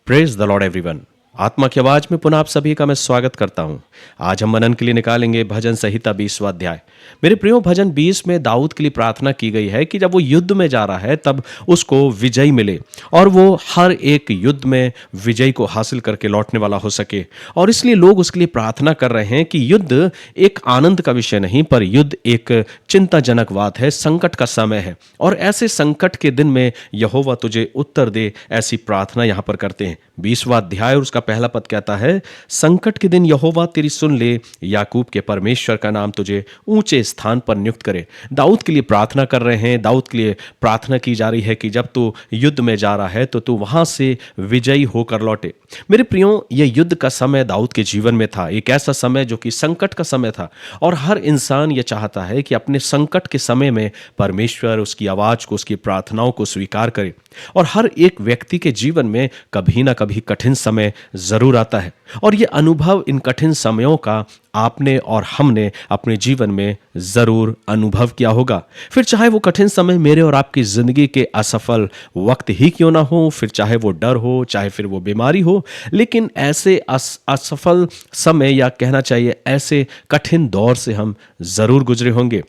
Praise the Lord everyone. आत्मा की आवाज में पुनः आप सभी का मैं स्वागत करता हूं। आज हम मनन के लिए निकालेंगे भजन संहिता 20वां अध्याय। मेरे प्रियो, भजन 20 में दाऊद के लिए प्रार्थना की गई है कि जब वो युद्ध में जा रहा है तब उसको विजय मिले और वो हर एक युद्ध में विजय को हासिल करके लौटने वाला हो सके। और इसलिए लोग उसके लिए प्रार्थना कर रहे हैं कि युद्ध एक आनंद का विषय नहीं, पर युद्ध एक चिंताजनक बात है, संकट का समय है। और ऐसे संकट के दिन में यहोवा तुझे उत्तर दे, ऐसी प्रार्थना यहाँ पर करते हैं। 20वां अध्याय और उसका पहला पद कहता है, संकट के दिन यहोवा तेरी सुन ले, याकूब के परमेश्वर का नाम तुझे ऊंचे स्थान पर नियुक्त करे। दाऊद के लिए प्रार्थना कर रहे हैं। दाऊद के लिए प्रार्थना की जा रही है कि जब तू युद्ध में जा रहा है तो तू वहां से विजयी होकर लौटे। मेरे प्रियो, यह युद्ध का समय दाऊद के जीवन में था, एक ऐसा समय जो कि संकट का समय था। और हर इंसान यह चाहता है कि अपने संकट के समय में परमेश्वर उसकी आवाज को, उसकी प्रार्थनाओं को स्वीकार करे। और हर एक व्यक्ति के जीवन में कभी ना कभी कठिन समय जरूर आता है, और ये अनुभव, इन कठिन समयों का आपने और हमने अपने जीवन में जरूर अनुभव किया होगा। फिर चाहे वो कठिन समय मेरे और आपकी जिंदगी के असफल वक्त ही क्यों ना हो, फिर चाहे वो डर हो, चाहे फिर वो बीमारी हो, लेकिन ऐसे असफल समय, या कहना चाहिए ऐसे कठिन दौर से हम जरूर गुजरे होंगे।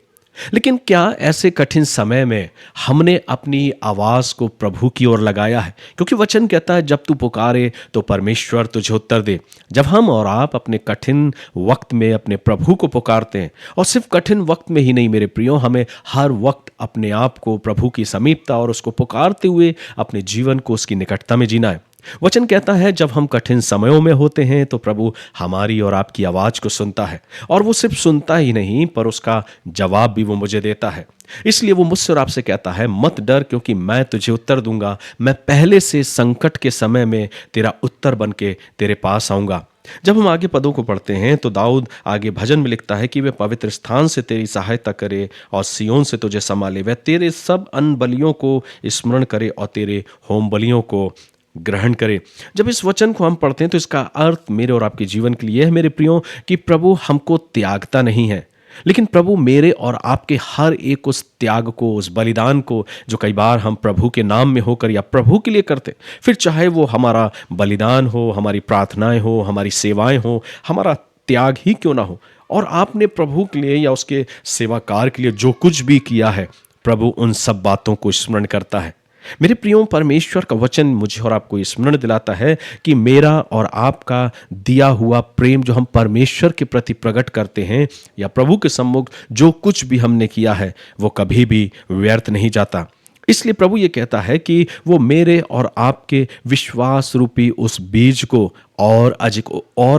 लेकिन क्या ऐसे कठिन समय में हमने अपनी आवाज को प्रभु की ओर लगाया है? क्योंकि वचन कहता है, जब तू पुकारे तो परमेश्वर तुझे उत्तर दे। जब हम और आप अपने कठिन वक्त में अपने प्रभु को पुकारते हैं, और सिर्फ कठिन वक्त में ही नहीं मेरे प्रियो, हमें हर वक्त अपने आप को प्रभु की समीपता और उसको पुकारते हुए अपने जीवन को उसकी निकटता में जीना है। वचन कहता है, जब हम कठिन समयों में होते हैं तो प्रभु हमारी और आपकी आवाज को सुनता है, और वो सिर्फ सुनता ही नहीं पर उसका जवाब भी वो मुझे देता है। इसलिए वो मुझसे और आपसे कहता है, मत डर, क्योंकि मैं तुझे उत्तर दूंगा। मैं पहले से संकट के समय में तेरा उत्तर बन के तेरे पास आऊंगा। जब हम आगे पदों को पढ़ते हैं तो दाऊद आगे भजन में लिखता है कि वह पवित्र स्थान से तेरी सहायता करे और सियोन से तुझे संभाले। वह तेरे सब अन्न बलियों को स्मरण करे और तेरे होम बलियों को ग्रहण करे। जब इस वचन को हम पढ़ते हैं तो इसका अर्थ मेरे और आपके जीवन के लिए है मेरे प्रियो, कि प्रभु हमको त्यागता नहीं है, लेकिन प्रभु मेरे और आपके हर एक उस त्याग को, उस बलिदान को, जो कई बार हम प्रभु के नाम में होकर या प्रभु के लिए करते, फिर चाहे वो हमारा बलिदान हो, हमारी प्रार्थनाएं हो, हमारी सेवाएं हो, हमारा त्याग ही क्यों ना हो, और आपने प्रभु के लिए या उसके सेवा कार्य के लिए जो कुछ भी किया है, प्रभु उन सब बातों को स्मरण करता है। मेरे प्रियो, परमेश्वर का वचन मुझे और आपको स्मरण दिलाता है कि मेरा और आपका दिया हुआ प्रेम जो हम परमेश्वर के प्रति प्रकट करते हैं, या प्रभु के सम्मुख जो कुछ भी हमने किया है, वो कभी भी व्यर्थ नहीं जाता। इसलिए प्रभु ये कहता है कि वो मेरे और आपके विश्वास रूपी उस बीज को और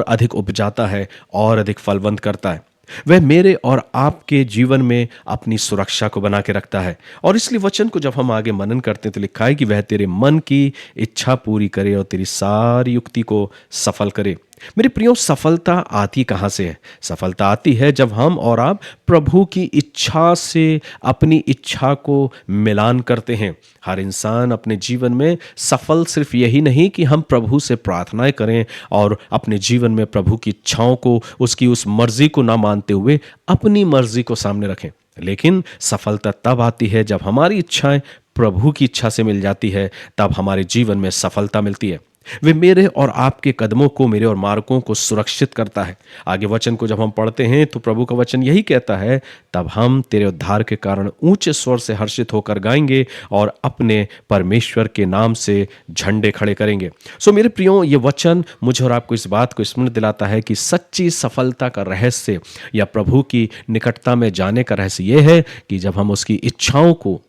अधिक उपजाता है और अधिक फलवंत करता है। वह मेरे और आपके जीवन में अपनी सुरक्षा को बना के रखता है। और इसलिए वचन को जब हम आगे मनन करते हैं तो लिखा है कि वह तेरे मन की इच्छा पूरी करे और तेरी सारी युक्ति को सफल करे। मेरे प्रियो, सफलता आती कहाँ से है? सफलता आती है जब हम और आप प्रभु की इच्छा से अपनी इच्छा को मिलान करते हैं। हर इंसान अपने जीवन में सफल सिर्फ यही नहीं कि हम प्रभु से प्रार्थनाएं करें और अपने जीवन में प्रभु की इच्छाओं को, उसकी उस मर्जी को ना मानते हुए अपनी मर्जी को सामने रखें, लेकिन सफलता तब आती है जब हमारी इच्छाएं प्रभु की इच्छा से मिल जाती है, तब हमारे जीवन में सफलता मिलती है। वे मेरे और आपके कदमों को, मेरे और मार्गों को सुरक्षित करता है। आगे वचन को जब हम पढ़ते हैं तो प्रभु का वचन यही कहता है, तब हम तेरे उद्धार के कारण ऊंचे स्वर से हर्षित होकर गाएंगे और अपने परमेश्वर के नाम से झंडे खड़े करेंगे। सो मेरे प्रियो, ये वचन मुझे और आपको इस बात को स्मरण दिलाता है कि सच्ची सफलता का रहस्य या प्रभु की निकटता में जाने का रहस्य ये है कि जब हम उसकी इच्छाओं को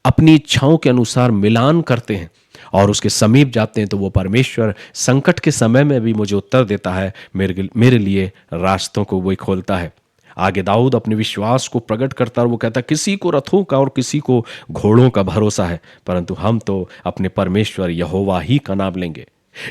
अपनी इच्छाओं के अनुसार मिलान करते हैं और उसके समीप जाते हैं, तो वो परमेश्वर संकट के समय में भी मुझे उत्तर देता है, मेरे लिए रास्तों को वही खोलता है। आगे दाऊद अपने विश्वास को प्रकट करता और वो कहता, किसी को रथों का और किसी को घोड़ों का भरोसा है, परंतु हम तो अपने परमेश्वर यहोवा ही का नाम लेंगे।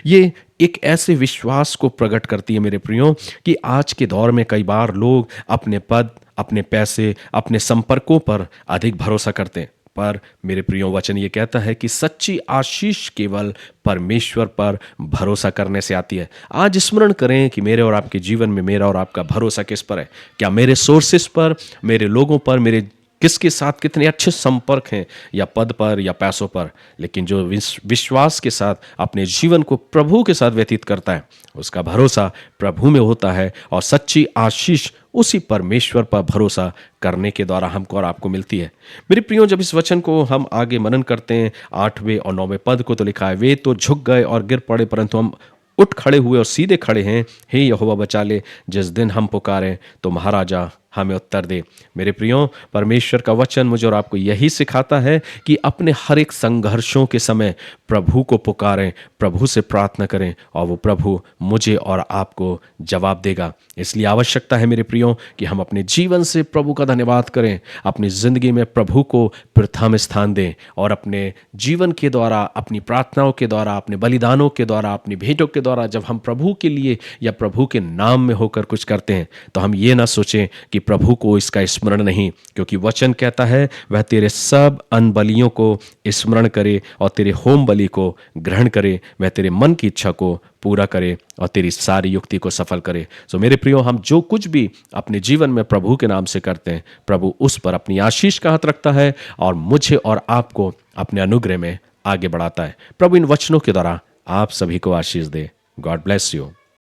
ये एक ऐसे विश्वास को प्रकट करती है मेरे प्रियो, कि आज के दौर में कई बार लोग अपने पद, अपने पैसे, अपने संपर्कों पर अधिक भरोसा करते हैं, पर मेरे प्रियो, वचन ये कहता है कि सच्ची आशीष केवल परमेश्वर पर भरोसा करने से आती है। आज स्मरण करें कि मेरे और आपके जीवन में मेरा और आपका भरोसा किस पर है? क्या मेरे सोर्सेस पर, मेरे लोगों पर, मेरे किसके साथ कितने अच्छे संपर्क हैं, या पद पर या पैसों पर, लेकिन जो विश्वास के साथ अपने जीवन को प्रभु के साथ व्यतीत करता है, उसका भरोसा प्रभु में होता है और सच्ची आशीष उसी परमेश्वर पर भरोसा करने के द्वारा हमको और आपको मिलती है। मेरे प्रियो, जब इस वचन को हम आगे मनन करते हैं, 8वें और 9वें पद को तो लिखा है, वे तो झुक गए और गिर पड़े, परंतु हम उठ खड़े हुए और सीधे खड़े हैं। हे यहोवा बचा ले, जिस दिन हम पुकारें तो महाराजा हमें उत्तर दे। मेरे प्रियो, परमेश्वर का वचन मुझे और आपको यही सिखाता है कि अपने हर एक संघर्षों के समय प्रभु को पुकारें, प्रभु से प्रार्थना करें और वो प्रभु मुझे और आपको जवाब देगा। इसलिए आवश्यकता है मेरे प्रियो कि हम अपने जीवन से प्रभु का धन्यवाद करें, अपनी जिंदगी में प्रभु को प्रथम स्थान दें और अपने जीवन के द्वारा, अपनी प्रार्थनाओं के द्वारा, अपने बलिदानों के द्वारा, अपनी भेंटों के द्वारा जब हम प्रभु के लिए या प्रभु के नाम में होकर कुछ करते हैं तो हम ये ना सोचें कि प्रभु को इसका स्मरण नहीं, क्योंकि वचन कहता है वह तेरे सब अन्न बलियों को स्मरण करे और तेरे होम बलि को ग्रहण करे, वह तेरे मन की इच्छा को पूरा करे और तेरी सारी युक्ति को सफल करे। सो मेरे प्रियो, हम जो कुछ भी अपने जीवन में प्रभु के नाम से करते हैं, प्रभु उस पर अपनी आशीष का हाथ रखता है और मुझे और आपको अपने अनुग्रह में आगे बढ़ाता है। प्रभु इन वचनों के द्वारा आप सभी को आशीष दे। God bless you.